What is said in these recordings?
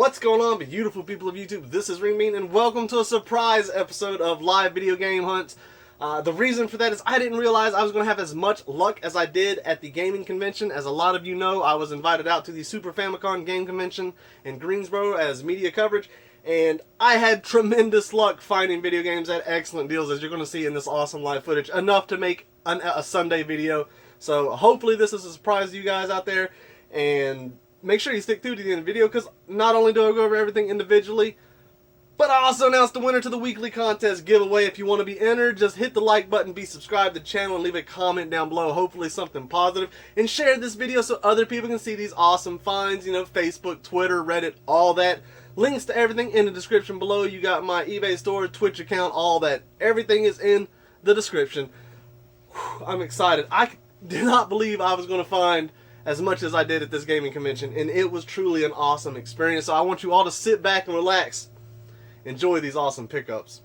What's going on, beautiful people of YouTube? This is Renebean, and welcome to a surprise episode of Live Video Game Hunts. The reason for that is I didn't realize I was going to have as much luck as I did at the gaming convention. As a lot of you know, I was invited out to the Super Famicon game convention in Greensboro as media coverage, and I had tremendous luck finding video games at excellent deals, as you're going to see in this awesome live footage, enough to make a Sunday video. So hopefully this is a surprise to you guys out there, and make sure you stick through to the end of the video, because not only do I go over everything individually, but I also announced the winner to the weekly contest giveaway. If you want to be entered, just hit the like button, be subscribed to the channel, and leave a comment down below, hopefully something positive, and share this video so other people can see these awesome finds. You know, Facebook, Twitter, Reddit, all that. Links to everything in the description below. You got my eBay store, Twitch account, all that. Everything is in the description. Whew, I'm excited. I did not believe I was going to find as much as I did at this gaming convention, and it was truly an awesome experience. So I want you all to sit back and relax, enjoy these awesome pickups.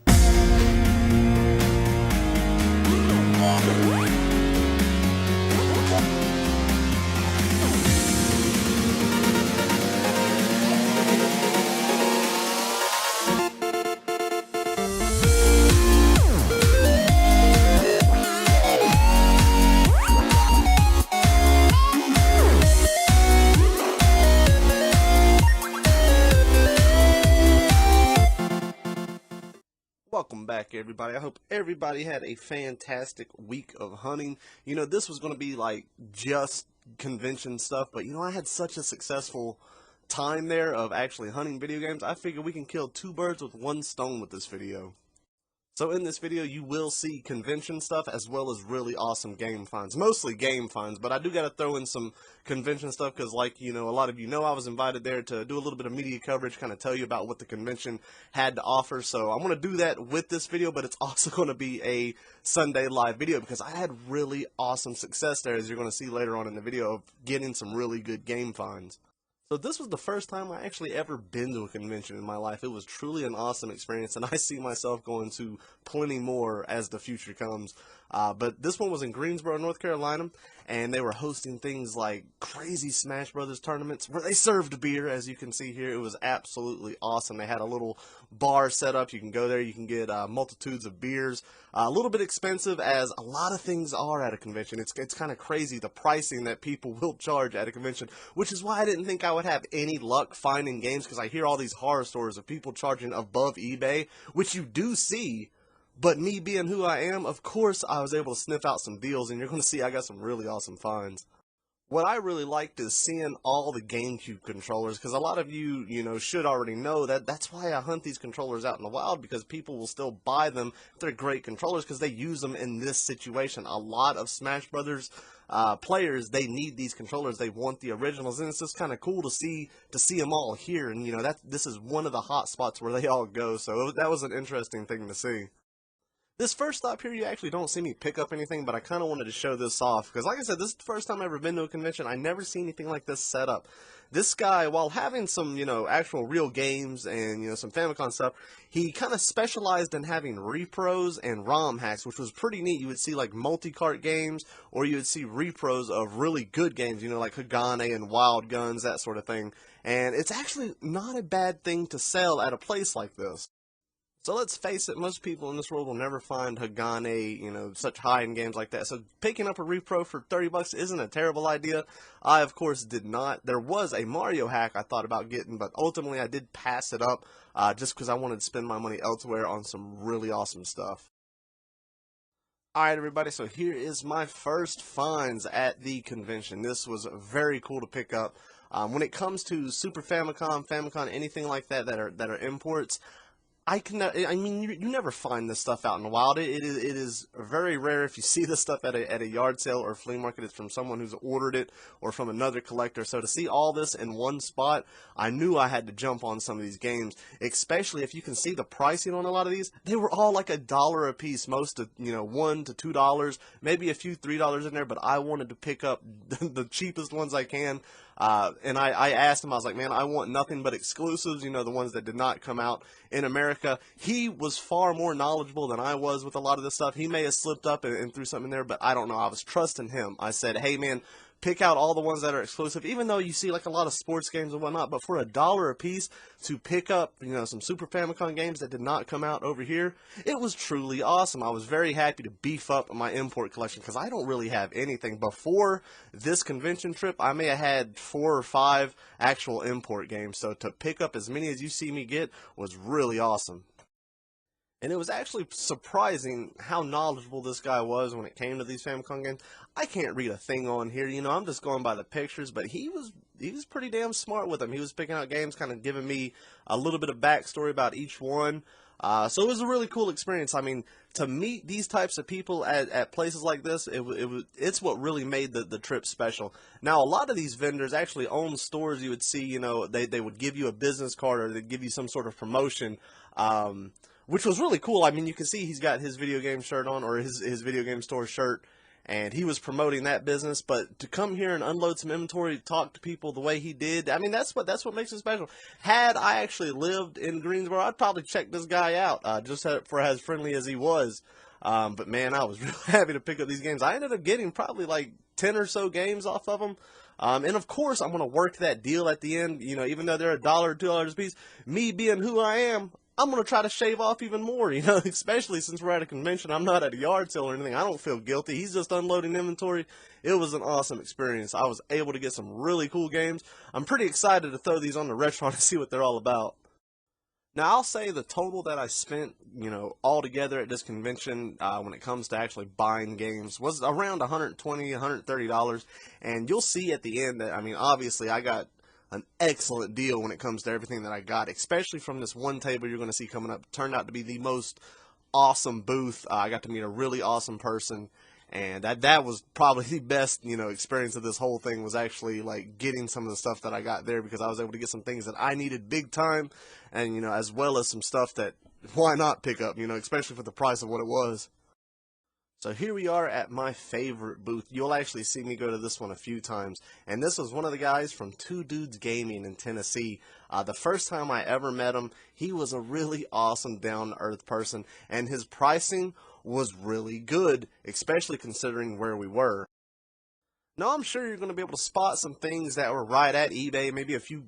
Welcome back, everybody. I hope everybody had a fantastic week of hunting. You know, this was going to be like just convention stuff, but you know, I had such a successful time there of actually hunting video games. I figured we can kill two birds with one stone with this video. So in this video, you will see convention stuff as well as really awesome game finds. Mostly game finds, but I do got to throw in some convention stuff because, like, you know, a lot of you know, I was invited there to do a little bit of media coverage, kind of tell you about what the convention had to offer. So I'm going to do that with this video, but it's also going to be a Sunday live video because I had really awesome success there, as you're going to see later on in the video, of getting some really good game finds. So this was the first time I actually ever been to a convention in my life. It was truly an awesome experience, and I see myself going to plenty more as the future comes. But this one was in Greensboro, North Carolina, and they were hosting things like crazy Smash Brothers tournaments where they served beer, as you can see here. It was absolutely awesome. They had a little bar set up. You can go there. You can get multitudes of beers. A little bit expensive, as a lot of things are at a convention. It's kind of crazy, the pricing that people will charge at a convention, which is why I didn't think I would have any luck finding games, because I hear all these horror stories of people charging above eBay, which you do see. But me being who I am, of course I was able to sniff out some deals, and you're going to see I got some really awesome finds. What I really liked is seeing all the GameCube controllers, because a lot of you, should already know that that's why I hunt these controllers out in the wild, because people will still buy them. They're great controllers because they use them in this situation. A lot of Smash Brothers players, they need these controllers. They want the originals, and it's just kind of cool to see them all here. And this is one of the hot spots where they all go. So that was an interesting thing to see. This first stop here, you actually don't see me pick up anything, but I kind of wanted to show this off, because like I said, this is the first time I've ever been to a convention. I never seen anything like this set up. This guy, while having some, actual real games and, some Famicon stuff, he kind of specialized in having repros and ROM hacks, which was pretty neat. You would see like multi-cart games, or you would see repros of really good games, like Haggling and Wild Guns, that sort of thing. And it's actually not a bad thing to sell at a place like this. So let's face it, most people in this world will never find Haggling, such high-end games like that. So picking up a repro for 30 bucks isn't a terrible idea. I, of course, did not. There was a Mario hack I thought about getting, but ultimately I did pass it up just because I wanted to spend my money elsewhere on some really awesome stuff. Alright, everybody, so here is my first finds at the convention. This was very cool to pick up. When it comes to Super Famicon, anything like that that are imports, you never find this stuff out in the wild. It is very rare if you see this stuff at a yard sale or flea market. It's from someone who's ordered it or from another collector. So to see all this in one spot, I knew I had to jump on some of these games, especially if you can see the pricing on a lot of these. They were all like $1 a piece, most of, $1 to $2, maybe a few $3 in there, but I wanted to pick up the cheapest ones I can. And I asked him, I was like, man, I want nothing but exclusives, the ones that did not come out in America. He was far more knowledgeable than I was with a lot of this stuff. He may have slipped up and threw something in there, but I don't know. I was trusting him. I said, hey, man, pick out all the ones that are exclusive, even though you see like a lot of sports games and whatnot. But for $1 a piece to pick up, some Super Famicom games that did not come out over here, it was truly awesome. I was very happy to beef up my import collection because I don't really have anything. Before this convention trip, I may have had 4 or 5 actual import games. So to pick up as many as you see me get was really awesome. And it was actually surprising how knowledgeable this guy was when it came to these Famicom games. I can't read a thing on here, I'm just going by the pictures, but he was pretty damn smart with them. He was picking out games, kind of giving me a little bit of backstory about each one. So it was a really cool experience. I mean, to meet these types of people at places like this, it's what really made the trip special. Now, a lot of these vendors actually own stores. You would see, they would give you a business card or they'd give you some sort of promotion. Which was really cool. I mean, you can see he's got his video game shirt on, or his video game store shirt, and he was promoting that business. But to come here and unload some inventory, talk to people the way he did, I mean, that's what makes it special. Had I actually lived in Greensboro, I'd probably check this guy out, just for as friendly as he was. But man, I was really happy to pick up these games. I ended up getting probably like 10 or so games off of them. And of course, I'm going to work that deal at the end. Even though they're $1 or $2 a piece, me being who I am, I'm going to try to shave off even more, especially since we're at a convention. I'm not at a yard sale or anything. I don't feel guilty. He's just unloading inventory. It was an awesome experience. I was able to get some really cool games. I'm pretty excited to throw these on the retro and see what they're all about. Now, I'll say the total that I spent, all together at this convention when it comes to actually buying games was around $120, $130. And you'll see at the end that, I mean, obviously I got an excellent deal when it comes to everything that I got, especially from this one table you're going to see coming up. It turned out to be the most awesome booth. I got to meet a really awesome person, and that was probably the best, experience of this whole thing, was actually like getting some of the stuff that I got there, because I was able to get some things that I needed big time, and as well as some stuff that why not pick up, especially for the price of what it was. So here we are at my favorite booth. You'll actually see me go to this one a few times. And this was one of the guys from Two Dudes Gaming in Tennessee. The first time I ever met him, he was a really awesome, down-to-earth person. And his pricing was really good, especially considering where we were. Now, I'm sure you're going to be able to spot some things that were right at eBay, maybe a few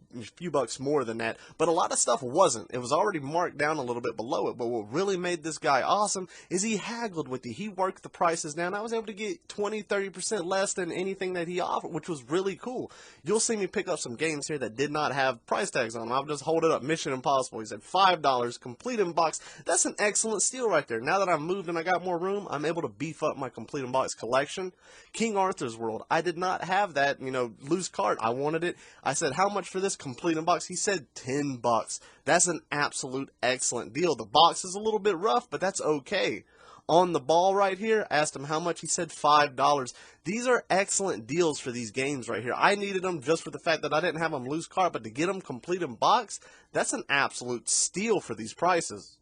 bucks more than that, but a lot of stuff wasn't. It was already marked down a little bit below it, but what really made this guy awesome is he haggled with you. He worked the prices down. I was able to get 20-30% less than anything that he offered, which was really cool. You'll see me pick up some games here that did not have price tags on them. I'll just hold it up. Mission Impossible. He said $5, complete in box. That's an excellent steal right there. Now that I've moved and I got more room, I'm able to beef up my complete in box collection. King Arthur's World. I did not have that, loose cart. I wanted it. I said, how much for this complete in box? He said $10. That's an absolute excellent deal. The box is a little bit rough, but that's okay. On the ball right here, asked him how much. He said $5. These are excellent deals for these games right here. I needed them just for the fact that I didn't have them loose cart, but to get them complete in box, that's an absolute steal for these prices.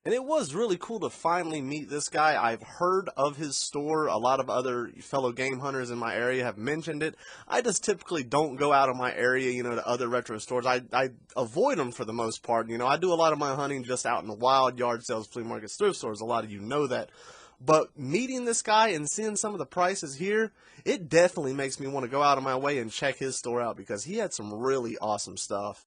And it was really cool to finally meet this guy. I've heard of his store. A lot of other fellow game hunters in my area have mentioned it. I just typically don't go out of my area, to other retro stores. I avoid them for the most part. I do a lot of my hunting just out in the wild, yard sales, flea markets, thrift stores. A lot of you know that. But meeting this guy and seeing some of the prices here, it definitely makes me want to go out of my way and check his store out, because he had some really awesome stuff.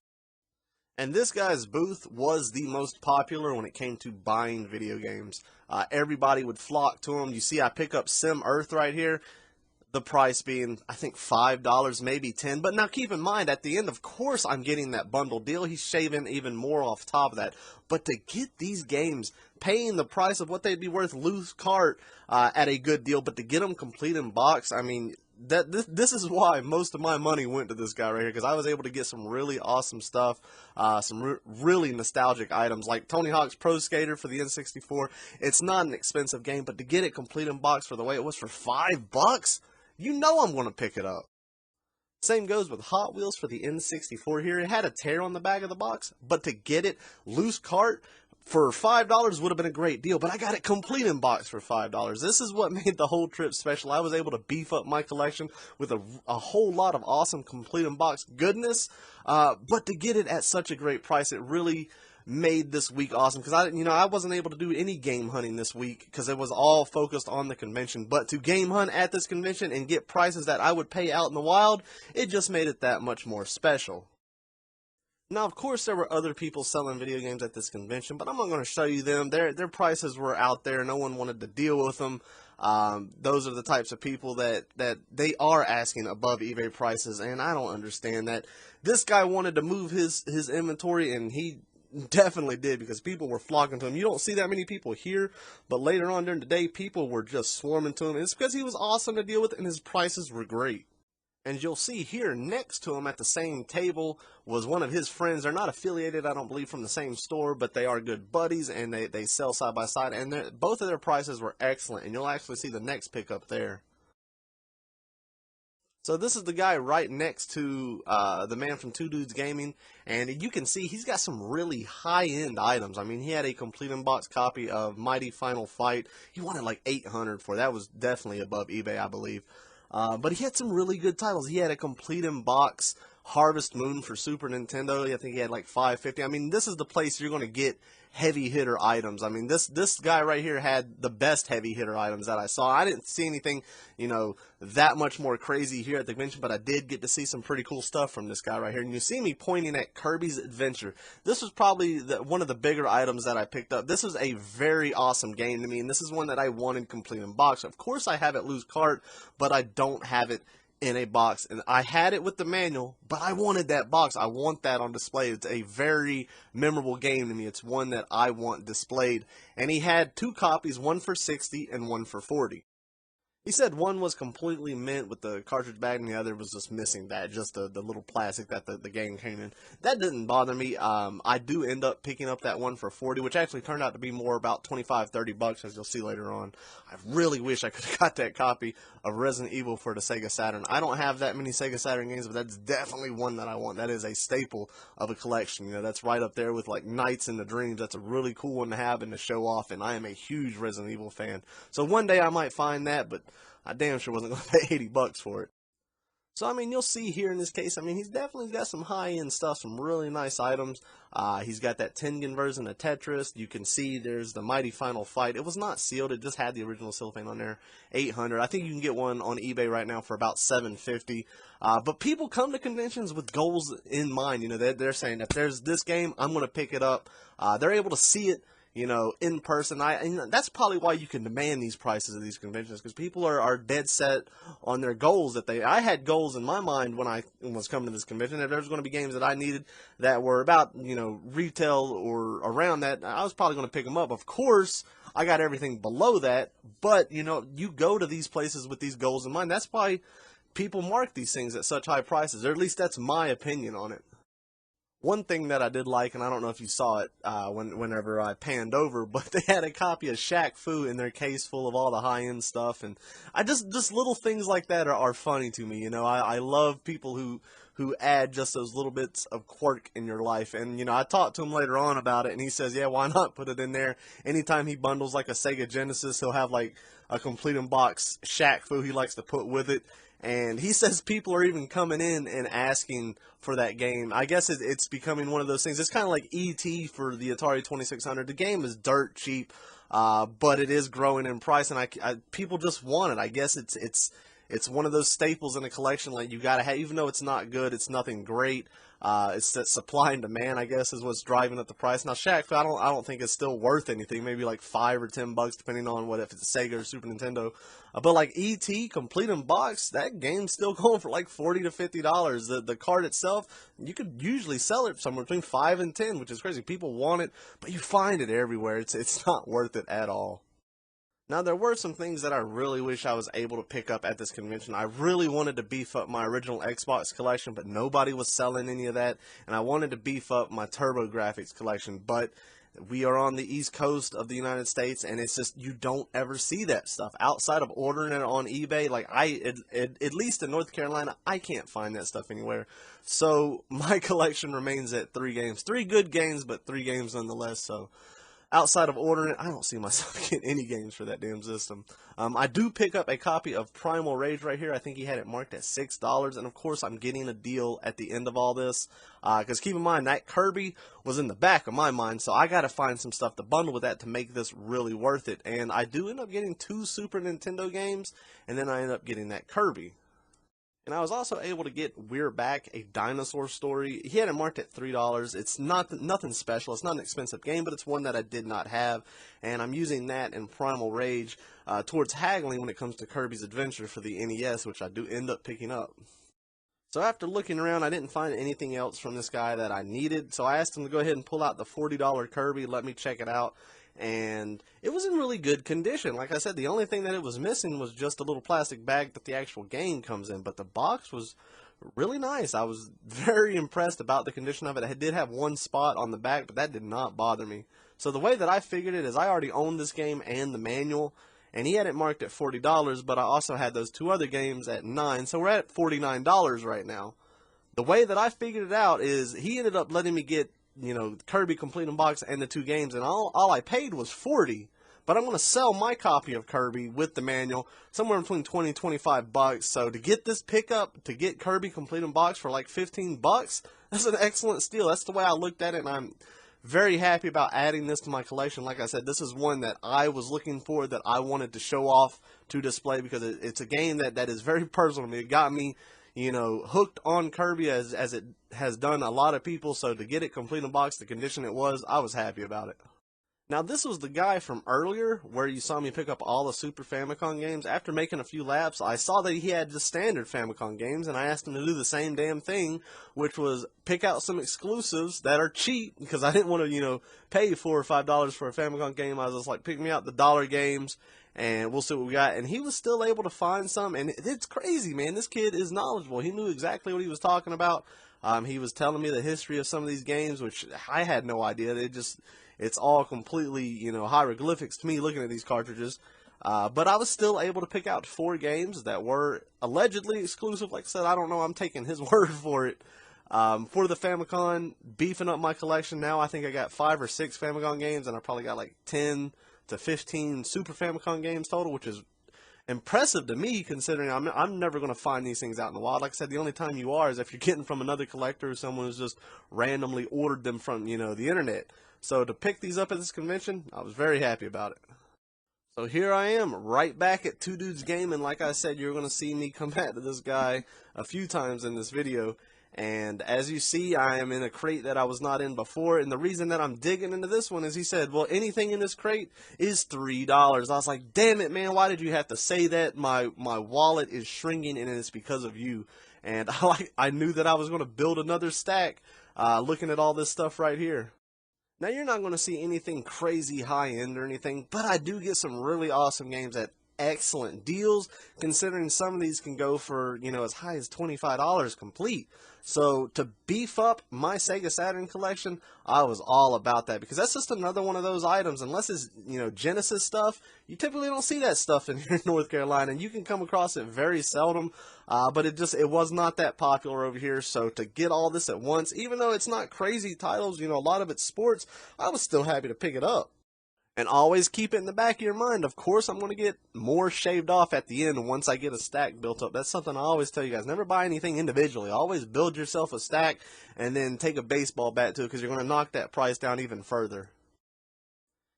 And this guy's booth was the most popular when it came to buying video games. Everybody would flock to him. You see, I pick up Sim Earth right here. The price being, I think, $5, maybe $10. But now keep in mind, at the end, of course, I'm getting that bundle deal. He's shaving even more off top of that. But to get these games, paying the price of what they'd be worth loose cart at a good deal, but to get them complete in box, I mean, this is why most of my money went to this guy right here, because I was able to get some really awesome stuff, some really nostalgic items, like Tony Hawk's Pro Skater for the N64. It's not an expensive game, but to get it complete in box for the way it was for $5, I'm going to pick it up. Same goes with Hot Wheels for the N64 here. It had a tear on the back of the box, but to get it loose cart for $5 would have been a great deal, but I got it complete in box for $5. This is what made the whole trip special. I was able to beef up my collection with a whole lot of awesome complete in box goodness, but to get it at such a great price, it really made this week awesome, because I wasn't able to do any game hunting this week because it was all focused on the convention. But to game hunt at this convention and get prices that I would pay out in the wild, it just made it that much more special. Now, of course, there were other people selling video games at this convention, but I'm not going to show you them. Their prices were out there. No one wanted to deal with them. Those are the types of people that they are asking above eBay prices, and I don't understand that. This guy wanted to move his inventory, and he definitely did, because people were flocking to him. You don't see that many people here, but later on during the day, people were just swarming to him. And it's because he was awesome to deal with, and his prices were great. And you'll see here next to him at the same table was one of his friends. They're not affiliated, I don't believe, from the same store, but they are good buddies, and they sell side by side. And both of their prices were excellent, and you'll actually see the next pickup there. So this is the guy right next to the man from Two Dudes Gaming, and you can see he's got some really high-end items. I mean, he had a complete in-box copy of Mighty Final Fight. He wanted like $800 for it. That was definitely above eBay, I believe. But he had some really good titles. He had a complete in-box Harvest Moon for Super Nintendo. I think he had like $550. I mean, this is the place you're going to get heavy hitter items. I mean, this guy right here had the best heavy hitter items that I saw. I didn't see anything, that much more crazy here at the convention, but I did get to see some pretty cool stuff from this guy right here. And you see me pointing at Kirby's Adventure. This was probably one of the bigger items that I picked up. This is a very awesome game to me, and this is one that I wanted complete in box. Of course, I have it loose cart, but I don't have it in a box, and I had it with the manual, but I wanted that box. I want that on display. It's a very memorable game to me. It's one that I want displayed. And he had two copies, one for $60 and one for $40. He said one was completely mint with the cartridge bag, and the other was just missing that, just the little plastic that the game came in. That didn't bother me. I do end up picking up that one for $40, which actually turned out to be more about $25-30, as you'll see later on. I really wish I could have got that copy of Resident Evil for the Sega Saturn. I don't have that many Sega Saturn games, but that's definitely one that I want. That is a staple of a collection. That's right up there with like Nights in the Dreams. That's a really cool one to have and to show off, and I am a huge Resident Evil fan. So one day I might find that, but I damn sure wasn't going to pay $80 for it. So, I mean, you'll see here in this case, I mean, he's definitely got some high-end stuff, some really nice items. He's got that Tengen version of Tetris. You can see there's the Mighty Final Fight. It was not sealed. It just had the original cellophane on there, $800. I think you can get one on eBay right now for about $750. But people come to conventions with goals in mind. They're saying, if there's this game, I'm going to pick it up. They're able to see it, in person. And that's probably why you can demand these prices of these conventions, because people are dead set on their goals. I had goals in my mind when I was coming to this convention. If there was going to be games that I needed that were about, retail or around that, I was probably going to pick them up. Of course, I got everything below that, but, you go to these places with these goals in mind. That's why people mark these things at such high prices, or at least that's my opinion on it. One thing that I did like, and I don't know if you saw it whenever I panned over, but they had a copy of Shaq Fu in their case full of all the high-end stuff, and I just little things like that are funny to me. I love people who add just those little bits of quirk in your life. And I talked to him later on about it, and he says, yeah, why not put it in there? Anytime he bundles like a Sega Genesis, he'll have like a complete in box Shaq Fu he likes to put with it. And he says people are even coming in and asking for that game. I guess it's becoming one of those things. It's kind of like E.T. for the Atari 2600. The game is dirt cheap, but it is growing in price, and people just want it. I guess it's one of those staples in a collection. Like, you gotta have, even though it's not good, it's nothing great. It's that supply and demand, I guess, is what's driving up the price. Now, Shaq Fu, I don't think it's still worth anything. Maybe like $5 or $10, depending on if it's a Sega or Super Nintendo. But like E.T. complete in box, that game's still going for like $40 to $50. The card itself, you could usually sell it somewhere between $5 and $10, which is crazy. People want it, but you find it everywhere. It's not worth it at all. Now, there were some things that I really wish I was able to pick up at this convention. I really wanted to beef up my original Xbox collection, but nobody was selling any of that. And I wanted to beef up my TurboGrafx collection, but we are on the East Coast of the United States, and it's just, you don't ever see that stuff. Outside of ordering it on eBay, like at least in North Carolina, I can't find that stuff anywhere. So my collection remains at 3 games. 3 good games, but 3 games nonetheless, so outside of ordering it, I don't see myself getting any games for that damn system. I do pick up a copy of Primal Rage right here. I think he had it marked at $6, and of course I'm getting a deal at the end of all this, because keep in mind that Kirby was in the back of my mind, so I gotta find some stuff to bundle with that to make this really worth it. And I do end up getting 2 Super Nintendo games, and then I end up getting that Kirby. And I was also able to get We're Back, a dinosaur story. He had it marked at $3. It's nothing special. It's not an expensive game, but it's one that I did not have. And I'm using that in Primal Rage towards haggling when it comes to Kirby's Adventure for the NES, which I do end up picking up. So after looking around, I didn't find anything else from this guy that I needed. So I asked him to go ahead and pull out the $40 Kirby, let me check it out. And it was in really good condition. Like I said, the only thing that it was missing was just a little plastic bag that the actual game comes in. But the box was really nice. I was very impressed about the condition of it. I did have one spot on the back, but that did not bother me. So the way that I figured it is I already owned this game and the manual. And he had it marked at $40, but I also had those 2 other games at $9. So we're at $49 right now. The way that I figured it out is he ended up letting me get, you know, Kirby Complete in Box and the 2 games, and all I paid was $40. But I'm going to sell my copy of Kirby with the manual somewhere between $20 and $25. So to get this pickup, to get Kirby Complete in Box for like $15, that's an excellent steal. That's the way I looked at it, and I'm very happy about adding this to my collection. Like I said, this is one that I was looking for, that I wanted to show off to display, because it's a game that is very personal to me. It got me, you know, hooked on Kirby as it has done a lot of people. So to get it complete in box, the condition it was, I was happy about it. Now this was the guy from earlier where you saw me pick up all the Super Famicom games. After making a few laps, I saw that he had the standard Famicom games, and I asked him to do the same damn thing, which was pick out some exclusives that are cheap, because I didn't want to, you know, pay $4 or $5 for a Famicom game. I was just like, pick me out the dollar games, and we'll see what we got. And he was still able to find some, and it's crazy, man. This kid is knowledgeable. He knew exactly what he was talking about. He was telling me the history of some of these games, which I had no idea. It's all completely, you know, hieroglyphics to me looking at these cartridges. But I was still able to pick out 4 games that were allegedly exclusive. Like I said, I don't know. I'm taking his word for it. For the Famicom, beefing up my collection now, I think I got 5 or 6 Famicom games, and I probably got like 10 to 15 Super Famicom games total, which is impressive to me, considering I'm never going to find these things out in the wild. Like I said, the only time you are is if you're getting from another collector or someone who's just randomly ordered them from, you know, the internet. So to pick these up at this convention, I was very happy about it. So here I am, right back at Two Dudes Gaming. Like I said, you're going to see me come back to this guy a few times in this video. And as you see, I am in a crate that I was not in before. And the reason that I'm digging into this one is he said, well, anything in this crate is $3. I was like, damn it, man, why did you have to say that? My wallet is shrinking, and it's because of you. And I knew that I was going to build another stack looking at all this stuff right here. Now, you're not going to see anything crazy high-end or anything, but I do get some really awesome games at excellent deals, considering some of these can go for, you know, as high as $25 complete. So to beef up my Sega Saturn collection, I was all about that, because that's just another one of those items. Unless it's, you know, Genesis stuff, you typically don't see that stuff in here in North Carolina, and you can come across it very seldom. But it was not that popular over here. So to get all this at once, even though it's not crazy titles, you know, a lot of it's sports, I was still happy to pick it up. And always keep it in the back of your mind. Of course, I'm going to get more shaved off at the end once I get a stack built up. That's something I always tell you guys. Never buy anything individually. Always build yourself a stack and then take a baseball bat to it, because you're going to knock that price down even further.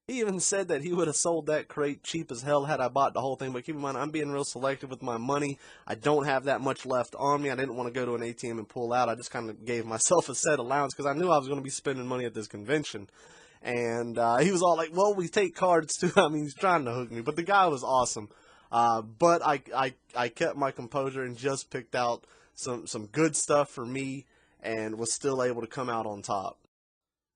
He even said that he would have sold that crate cheap as hell had I bought the whole thing. But keep in mind, I'm being real selective with my money. I don't have that much left on me. I didn't want to go to an ATM and pull out. I just kind of gave myself a set allowance, because I knew I was going to be spending money at this convention. And he was all like, well, we take cards too. I mean, he's trying to hook me. But the guy was awesome. But I kept my composure and just picked out some good stuff for me, and was still able to come out on top.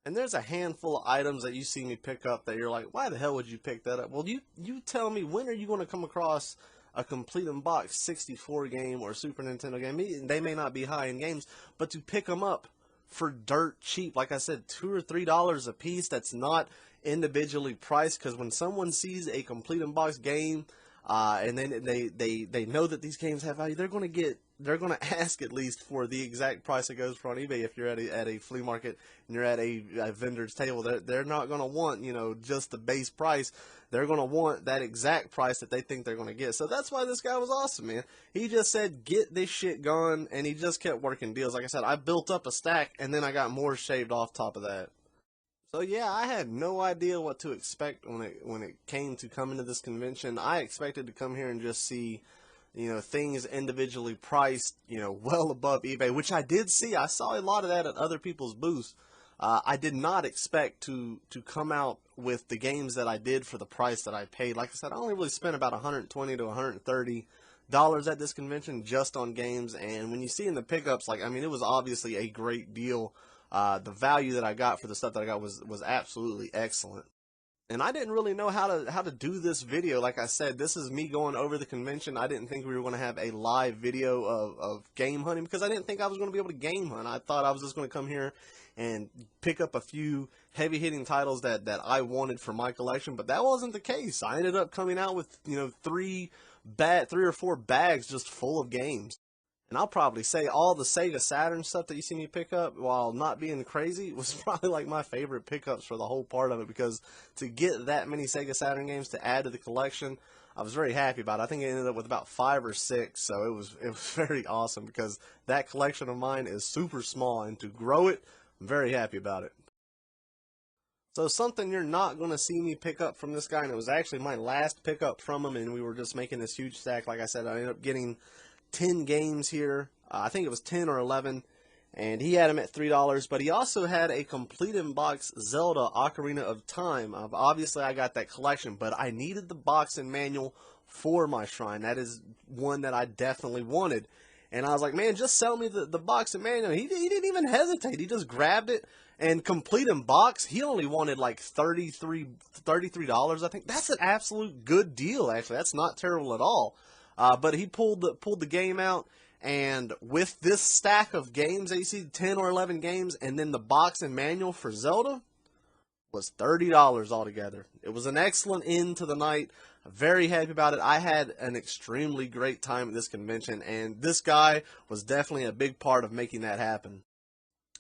And there's a handful of items that you see me pick up that you're like, why the hell would you pick that up? Well, you tell me, when are you going to come across a complete in box 64 game or Super Nintendo game? They may not be high-end games, but to pick them up for dirt cheap, like I said, $2 or $3 a piece, that's not individually priced. Because when someone sees a complete in box game, and then they know that these games have value, they're going to get they're going to ask at least for the exact price it goes for on eBay. If you're at a flea market and you're at a vendor's table, they're not going to want, you know, just the base price. They're going to want that exact price that they think they're going to get. So that's why this guy was awesome, man. He just said, get this shit going, and he just kept working deals. Like I said, I built up a stack, and then I got more shaved off top of that. So yeah, I had no idea what to expect when it came to coming to this convention. I expected to come here and just see, you know, things individually priced, you know, well above eBay, which I did see. I saw a lot of that at other people's booths. I did not expect to come out with the games that I did for the price that I paid. Like I said, I only really spent about $120 to $130 at this convention just on games. And when you see in the pickups, like, I mean, it was obviously a great deal. The value that I got for the stuff that I got was absolutely excellent. And I didn't really know how to do this video. Like I said, this is me going over the convention. I didn't think we were going to have a live video of game hunting because I didn't think I was going to be able to game hunt. I thought I was just going to come here and pick up a few heavy-hitting titles that I wanted for my collection, but that wasn't the case. I ended up coming out with, you know, three or four bags just full of games. And I'll probably say all the Sega Saturn stuff that you see me pick up, while not being crazy, was probably like my favorite pickups for the whole part of it, because to get that many Sega Saturn games to add to the collection, I was very happy about it. I think I ended up with about 5 or 6, so it was very awesome, because that collection of mine is super small, and to grow it, I'm very happy about it. So something you're not going to see me pick up from this guy, and it was actually my last pickup from him, and we were just making this huge stack. Like I said, I ended up getting 10 games here. I think it was 10 or 11, and he had them at $3, but he also had a complete in box Zelda Ocarina of Time. Obviously I got that collection, but I needed the box and manual for my shrine. That is one that I definitely wanted, and I was like, man, just sell me the box and manual. He didn't even hesitate. He just grabbed it, and complete in box, he only wanted like $33, I think. That's an absolute good deal, actually. That's not terrible at all. But he pulled the game out, and with this stack of games that you see, 10 or 11 games, and then the box and manual for Zelda, was $30 altogether. It was an excellent end to the night. Very happy about it. I had an extremely great time at this convention, and this guy was definitely a big part of making that happen.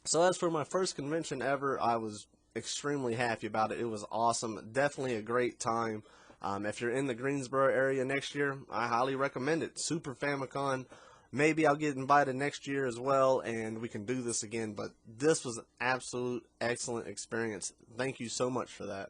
So as for my first convention ever, I was extremely happy about it. It was awesome. Definitely a great time. If you're in the Greensboro area next year, I highly recommend it. Super Famicon. Maybe I'll get invited next year as well, and we can do this again. But this was an absolute excellent experience. Thank you so much for that.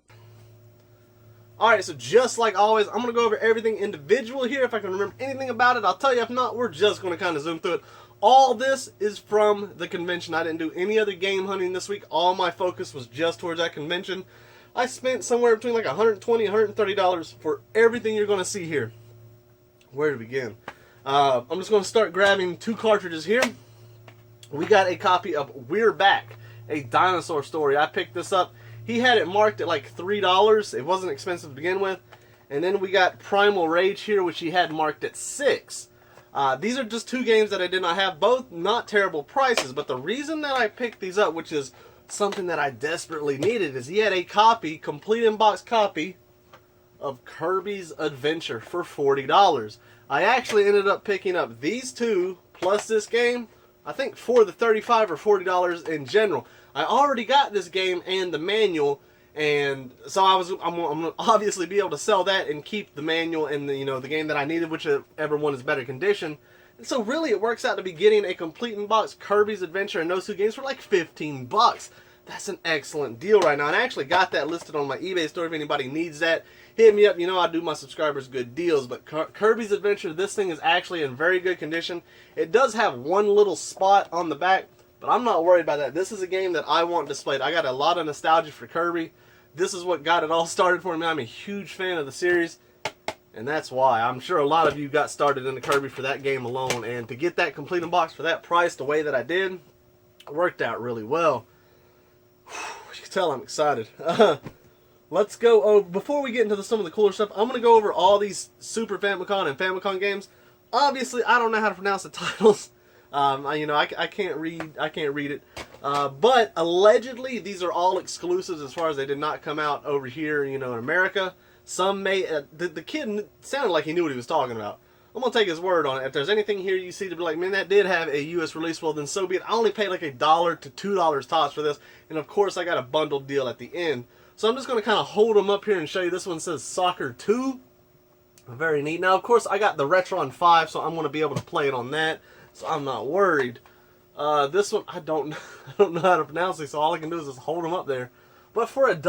Alright, so just like always, I'm going to go over everything individual here. If I can remember anything about it, I'll tell you. If not, we're just going to kind of zoom through it. All this is from the convention. I didn't do any other game hunting this week. All my focus was just towards that convention. I spent somewhere between like $120, $130 for everything you're going to see here. Where to begin? I'm just going to start grabbing 2 cartridges here. We got a copy of We're Back, a dinosaur story. I picked this up. He had it marked at like $3. It wasn't expensive to begin with. And then we got Primal Rage here, which he had marked at $6. These are just 2 games that I did not have. Both not terrible prices, but the reason that I picked these up, which is something that I desperately needed, is he had a copy, complete in-box copy, of Kirby's Adventure for $40. I actually ended up picking up these 2, plus this game, I think for the $35 or $40 in general. I already got this game and the manual, and so I'm going to obviously be able to sell that and keep the manual and the game that I needed, whichever one is better condition. And so really it works out to be getting a complete in-box Kirby's Adventure and those 2 games for like $15. That's an excellent deal right now. And I actually got that listed on my eBay store. If anybody needs that, hit me up. You know I do my subscribers good deals. But Kirby's Adventure, this thing is actually in very good condition. It does have one little spot on the back, but I'm not worried about that. This is a game that I want displayed. I got a lot of nostalgia for Kirby. This is what got it all started for me. I'm a huge fan of the series, and that's why. I'm sure a lot of you got started into Kirby for that game alone, and to get that complete in box for that price the way that I did, it worked out really well. You can tell I'm excited. Let's go over, before we get into some of the cooler stuff, I'm going to go over all these Super Famicom and Famicom games. Obviously, I don't know how to pronounce the titles. I can't read it. But allegedly, these are all exclusives as far as they did not come out over here, in America. Some may, the kid sounded like he knew what he was talking about. I'm going to take his word on it. If there's anything here you see to be like, man, that did have a U.S. release, well, then so be it. I only paid like $1 to $2 tops for this. And, of course, I got a bundled deal at the end. So I'm just going to kind of hold them up here and show you. This one says Soccer 2. Very neat. Now, of course, I got the Retron 5, so I'm going to be able to play it on that. So I'm not worried. This one, I don't know how to pronounce it, so all I can do is just hold them up there. But for $1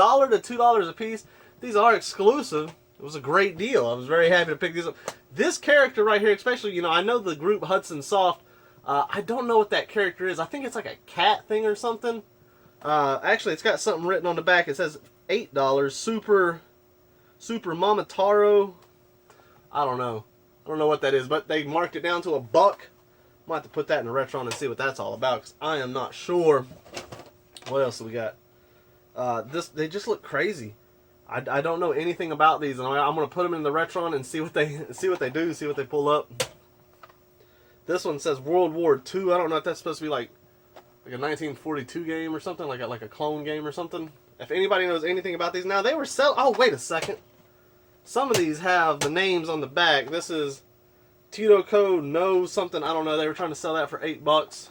to $2 a piece, these are exclusive. It was a great deal. I was very happy to pick these up. This character right here, especially, you know, I know the group Hudson Soft. I don't know what that character is. I think it's like a cat thing or something. Actually, it's got something written on the back. It says $8. Super Momotaro. I don't know. I don't know what that is, but they marked it down to $1. Might have to put that in the Retron and see what that's all about, because I am not sure. What else do we got? They just look crazy. I don't know anything about these, and I'm going to put them in the Retron and see what they do, see what they pull up. This one says World War II. I don't know if that's supposed to be like a 1942 game or something, like a clone game or something. If anybody knows anything about these, now they were oh, wait a second. Some of these have the names on the back. This is Tito Co. No something. I don't know. They were trying to sell that for $8.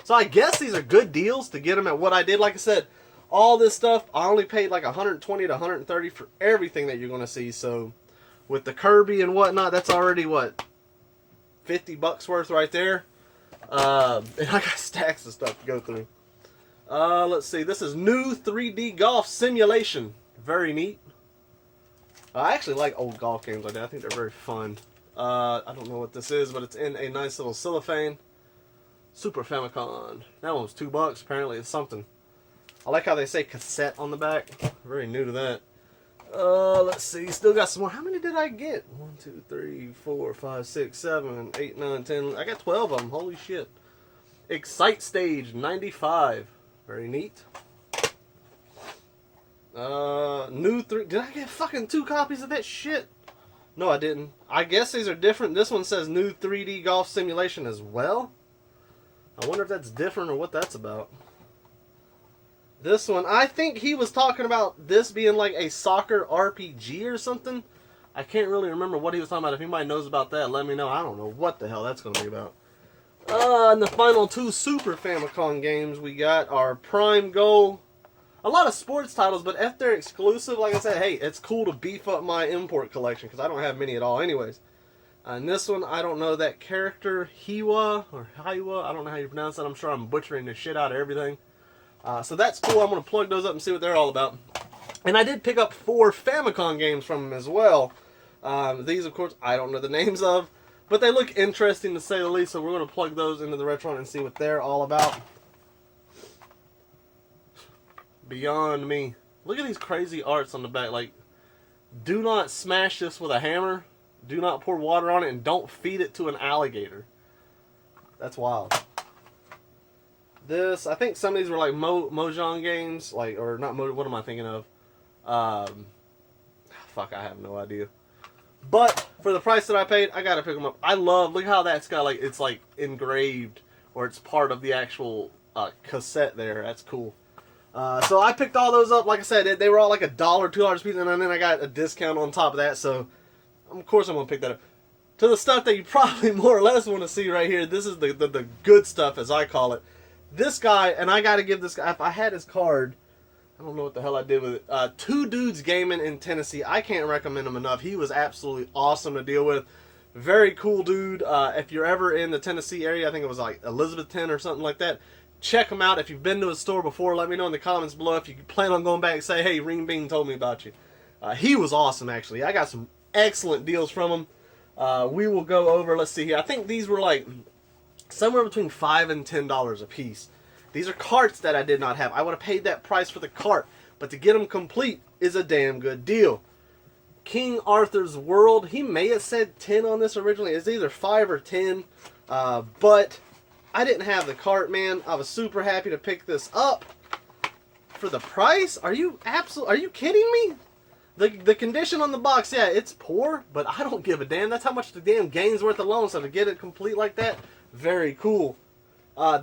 So I guess these are good deals to get them at what I did. Like I said, all this stuff, I only paid like $120 to $130 for everything that you're going to see. So with the Kirby and whatnot, that's already what, $50 worth right there. And I got stacks of stuff to go through. Let's see. This is new 3D golf simulation. Very neat. I actually like old golf games like that. I think they're very fun. I don't know what this is, but it's in a nice little cellophane. Super Famicon. That one was $2. Apparently it's something. I like how they say cassette on the back. Very new to that. Let's see. Still got some more. How many did I get? 1, 2, 3, 4, 5, 6, 7, 8, 9, 10. I got 12 of them. Holy shit. Excite Stage 95. Very neat. Did I get fucking 2 copies of that shit? No, I didn't. I guess these are different. This one says new 3D golf simulation as well. I wonder if that's different or what that's about. This one, I think he was talking about this being like a soccer RPG or something. I can't really remember what he was talking about. If anybody knows about that, let me know. I don't know what the hell that's going to be about. And the final 2 Super Famicom games we got are Prime Goal. A lot of sports titles, but if they're exclusive, like I said, hey, it's cool to beef up my import collection, because I don't have many at all anyways. And this one, I don't know that character, Hiwa, or Hiwa, I don't know how you pronounce that. I'm sure I'm butchering the shit out of everything. So that's cool. I'm going to plug those up and see what they're all about. And I did pick up 4 Famicom games from them as well. These, of course, I don't know the names of, but they look interesting to say the least, so we're going to plug those into the Retron and see what they're all about. Beyond me. Look at these crazy arts on the back. Like, do not smash this with a hammer. Do not pour water on it, and don't feed it to an alligator. That's wild. This, I think some of these were like Mojang games, like, or not what am I thinking of? Fuck, I have no idea. But for the price that I paid, I gotta pick them up. I love, look how that's got like, it's like engraved, or it's part of the actual cassette there. That's cool. So I picked all those up. Like I said, they were all like $1, $2 a piece, and then I got a discount on top of that. So, of course, I'm going to pick that up. To the stuff that you probably more or less want to see right here, this is the good stuff, as I call it. This guy, and I got to give this guy, if I had his card, I don't know what the hell I did with it. 2 Dudes Gaming in Tennessee. I can't recommend him enough. He was absolutely awesome to deal with. Very cool dude. If you're ever in the Tennessee area, I think it was like Elizabethton or something like that. Check him out. If you've been to his store before, let me know in the comments below. If you plan on going back and say, hey, Ring Bean told me about you. He was awesome, actually. I got some excellent deals from him. We will go over, let's see here. I think these were like somewhere between $5 and $10 a piece. These are carts that I did not have. I would have paid that price for the cart, but to get them complete is a damn good deal. King Arthur's World. He may have said 10 on this originally. It's either 5 or 10, but I didn't have the cart, man. I was super happy to pick this up for the price. Are you kidding me? The condition on the box, yeah, it's poor, but I don't give a damn. That's how much the damn game's worth alone. So to get it complete like that, very cool.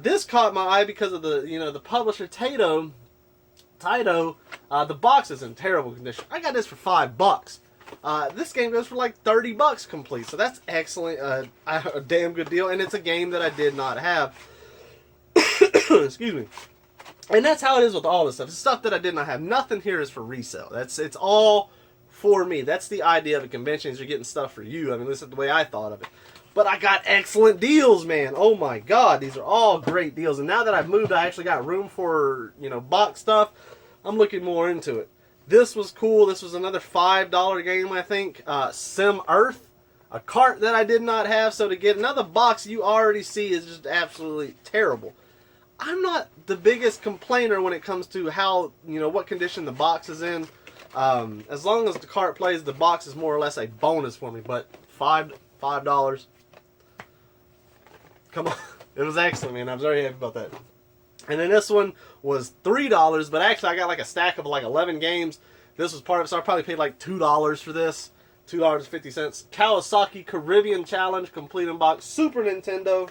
This caught my eye because of the publisher Taito. The box is in terrible condition. I got this for $5. This game goes for like $30 complete, so that's excellent. A damn good deal, and it's a game that I did not have. Excuse me. And that's how it is with all this stuff. It's stuff that I did not have. Nothing here is for resale. It's all for me. That's the idea of a convention, is you're getting stuff for you. I mean, this is the way I thought of it. But I got excellent deals, man. Oh my God, these are all great deals. And now that I've moved, I actually got room for, box stuff. I'm looking more into it. This was cool. This was another $5 game, I think. Sim Earth, a cart that I did not have. So to get another box you already see is just absolutely terrible. I'm not the biggest complainer when it comes to how, what condition the box is in. As long as the cart plays, the box is more or less a bonus for me. But $5. Come on. It was excellent, man. I'm very happy about that. And then this one was $3, but actually I got like a stack of like 11 games. This was part of it, so I probably paid like $2 for this. $2.50. Kawasaki Caribbean Challenge, complete in box. Super Nintendo.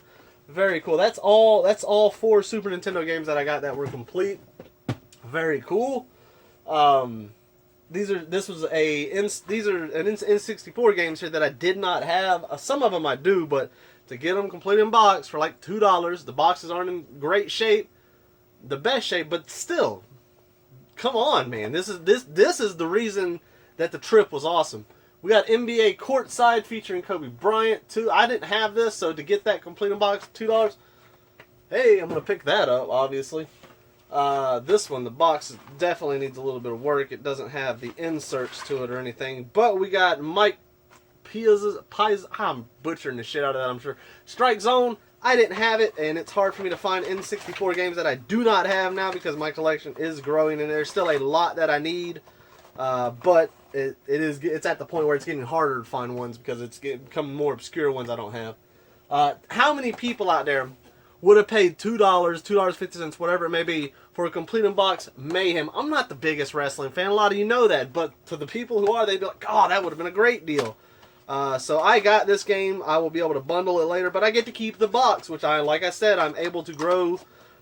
Very cool. That's all 4 Super Nintendo games that I got that were complete. Very cool. These are an N64 games here that I did not have. Some of them I do, but to get them complete in box for like $2, the boxes aren't in great shape, the best shape, but still, come on, man. This is the reason that the trip was awesome. We got NBA Courtside featuring Kobe Bryant too. I didn't have this, so to get that complete in box, $2. Hey, I'm gonna pick that up, obviously. This one, the box definitely needs a little bit of work. It doesn't have the inserts to it or anything. But we got Mike Piazza's, I'm butchering the shit out of that, I'm sure. Strike Zone, I didn't have it, and it's hard for me to find N64 games that I do not have now because my collection is growing, and there's still a lot that I need. But it's at the point where it's getting harder to find ones because it's becoming more obscure ones I don't have. How many people out there would have paid $2, $2.50, whatever it may be, for a complete in box Mayhem? I'm not the biggest wrestling fan. A lot of you know that. But to the people who are, they'd be like, oh, that would have been a great deal. So I got this game. I will be able to bundle it later. But I get to keep the box, which like I said, I'm able to grow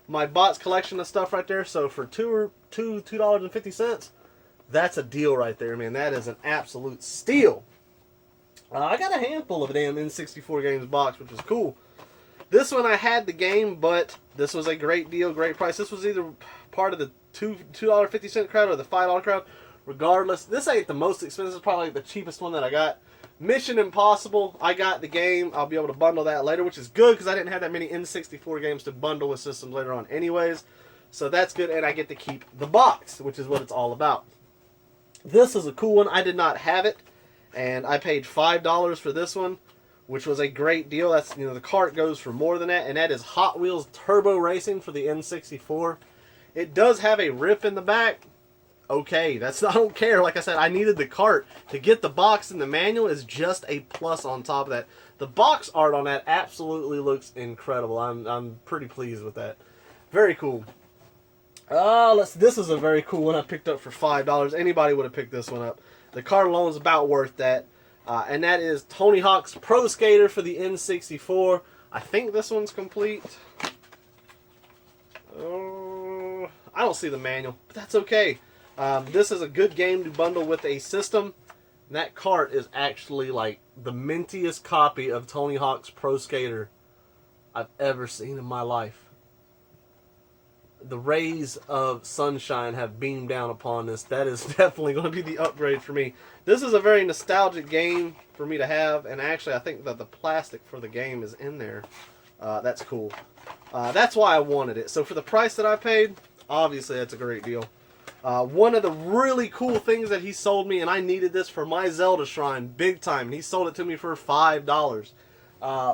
my box collection of stuff right there. So for $2.50, that's a deal right there, man. That is an absolute steal. I got a handful of damn N64 games box, which is cool. This one I had the game, but this was a great deal, great price. This was either part of the $2.50 crowd or the $5 crowd. Regardless, this ain't the most expensive. It's probably the cheapest one that I got. Mission Impossible, I got the game. I'll be able to bundle that later, which is good because I didn't have that many N64 games to bundle with systems later on anyways. So that's good, and I get to keep the box, which is what it's all about. This is a cool one. I did not have it, and I paid $5 for this one, which was a great deal. That's, the cart goes for more than that, and that is Hot Wheels Turbo Racing for the N64. It does have a rip in the back. Okay, I don't care. Like I said, I needed the cart. To get the box and the manual is just a plus on top of that. The box art on that absolutely looks incredible. I'm pretty pleased with that. Very cool. This is a very cool one I picked up for $5. Anybody would have picked this one up. The card alone is about worth that. And that is Tony Hawk's Pro Skater for the N64. I think this one's complete. I don't see the manual, but that's okay. This is a good game to bundle with a system. And that cart is actually like the mintiest copy of Tony Hawk's Pro Skater I've ever seen in my life. The rays of sunshine have beamed down upon this. That is definitely going to be the upgrade for me. This is a very nostalgic game for me to have, and actually I think that the plastic for the game is in there. That's cool. That's why I wanted it. So for the price that I paid, obviously that's a great deal. One of the really cool things that he sold me, and I needed this for my Zelda shrine big time, and he sold it to me for $5,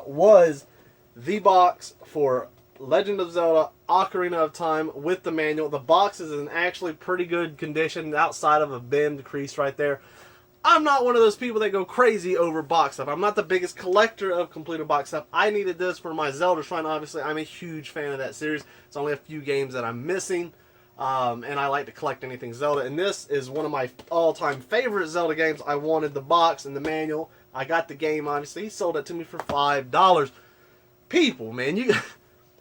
was the box for Legend of Zelda Ocarina of Time with the manual. The box is in actually pretty good condition outside of a bend crease right there. I'm not one of those people that go crazy over box stuff. I'm not the biggest collector of completed box stuff. I needed this for my Zelda shrine. Obviously, I'm a huge fan of that series. It's only a few games that I'm missing. And I like to collect anything Zelda. And this is one of my all-time favorite Zelda games. I wanted the box and the manual. I got the game, obviously. He sold it to me for $5. People, man,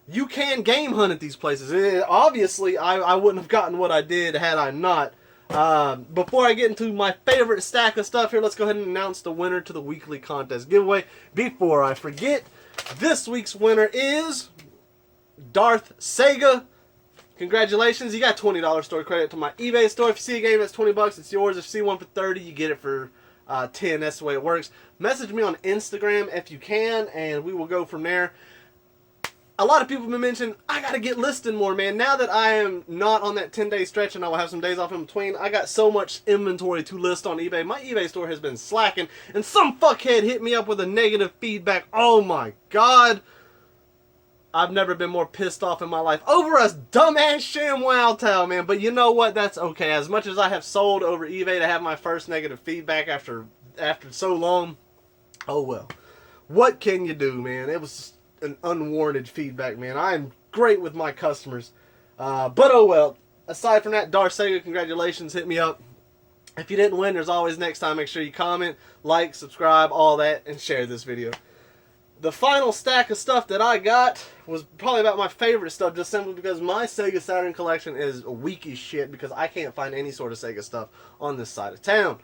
you can game hunt at these places. Obviously, I wouldn't have gotten what I did had I not. Before I get into my favorite stack of stuff here, let's go ahead and announce the winner to the weekly contest giveaway. Before I forget, this week's winner is Darth Sega. Congratulations, you got $20 store credit to my eBay store. If you see a game that's 20 bucks, it's yours. If you see one for 30, you get it for 10. That's the way it works. Message me on Instagram if you can, and we will go from there. A lot of people have been mentioning, I got to get listed more, man. Now that I am not on that 10-day stretch and I will have some days off in between, I got so much inventory to list on eBay. My eBay store has been slacking, and some fuckhead hit me up with a negative feedback. Oh my god. I've never been more pissed off in my life over a dumbass ShamWow towel, man. But you know what? That's okay. As much as I have sold over eBay to have my first negative feedback after so long, oh well. What can you do, man? It was an unwarranted feedback, man. I'm great with my customers, but oh well. Aside from that, Darth Sega, congratulations. Hit me up. If you didn't win, there's always next time. Make sure you comment, like, subscribe, all that, and share this video. The final stack of stuff that I got was probably about my favorite stuff, just simply because my Sega Saturn collection is weak as shit because I can't find any sort of Sega stuff on this side of town,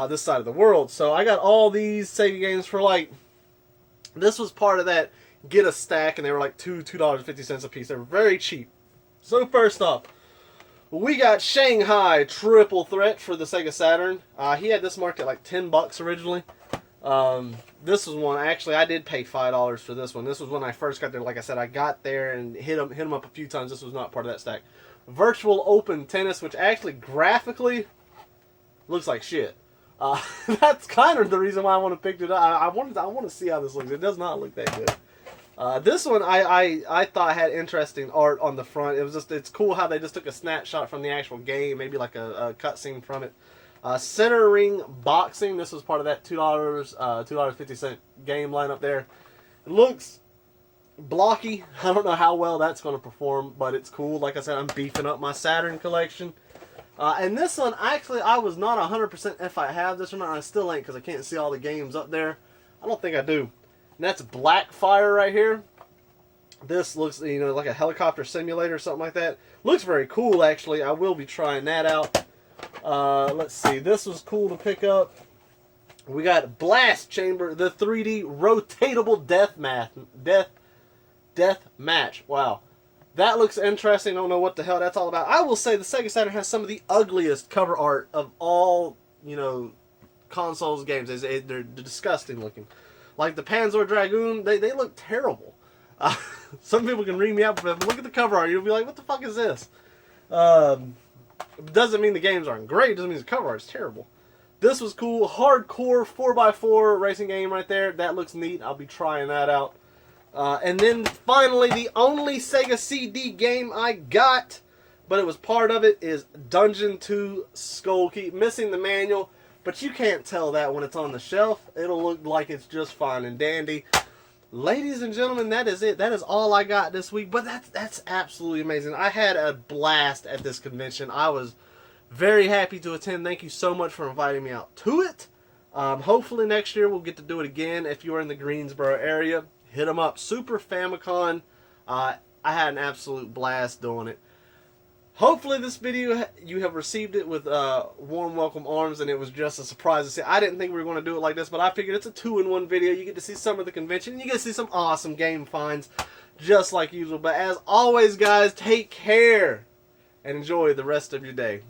this side of the world. So I got all these Sega games for like, this was part of that get a stack, and they were like $2.50 a piece. They were very cheap. So first off, we got Shanghai Triple Threat for the Sega Saturn. He had this marked at like 10 bucks originally. This was one, actually, I did pay $5 for this one. This was when I first got there. Like I said, I got there and hit him up a few times. This was not part of that stack. Virtual Open Tennis, which actually graphically looks like shit. That's kind of the reason why I want to pick it up. I want to see how this looks. It does not look that good. This one I thought had interesting art on the front. It was just, it's cool how they just took a snapshot from the actual game, maybe like a cutscene from it. Center Ring Boxing. This was part of that $2.50 game lineup there. It looks blocky. I don't know how well that's going to perform, but it's cool. Like I said, I'm beefing up my Saturn collection. And this one, actually, I was not 100% if I have this or not. I still ain't because I can't see all the games up there. I don't think I do. And that's Blackfire right here. This looks, you know, like a helicopter simulator or something like that. Looks very cool, actually. I will be trying that out. Let's see. This was cool to pick up. We got Blast Chamber, the 3D rotatable death match. Wow. That looks interesting. I don't know what the hell that's all about. I will say the Sega Saturn has some of the ugliest cover art of all, you know, consoles games. They're disgusting looking. Like the Panzer Dragoon, they look terrible. Some people can read me up, but look at the cover art. You'll be like, what the fuck is this? Doesn't mean the games aren't great. Doesn't mean the cover art is terrible. This was cool. Hardcore 4x4 racing game right there. That looks neat. I'll be trying that out. And then finally, the only Sega CD game I got, but it was part of it, is Dungeon 2 Skull Keep. Missing the manual, but you can't tell that when it's on the shelf. It'll look like it's just fine and dandy. Ladies and gentlemen, that is it. That is all I got this week, but that's absolutely amazing. I had a blast at this convention. I was very happy to attend. Thank you so much for inviting me out to it. Hopefully next year we'll get to do it again. If you are in the Greensboro area, hit them up. Super Famicon. I had an absolute blast doing it. Hopefully this video, you have received it with warm welcome arms, and it was just a surprise to see. I didn't think we were going to do it like this, but I figured it's a 2-in-1 video. You get to see some of the convention, and you get to see some awesome game finds, just like usual. But as always, guys, take care, and enjoy the rest of your day.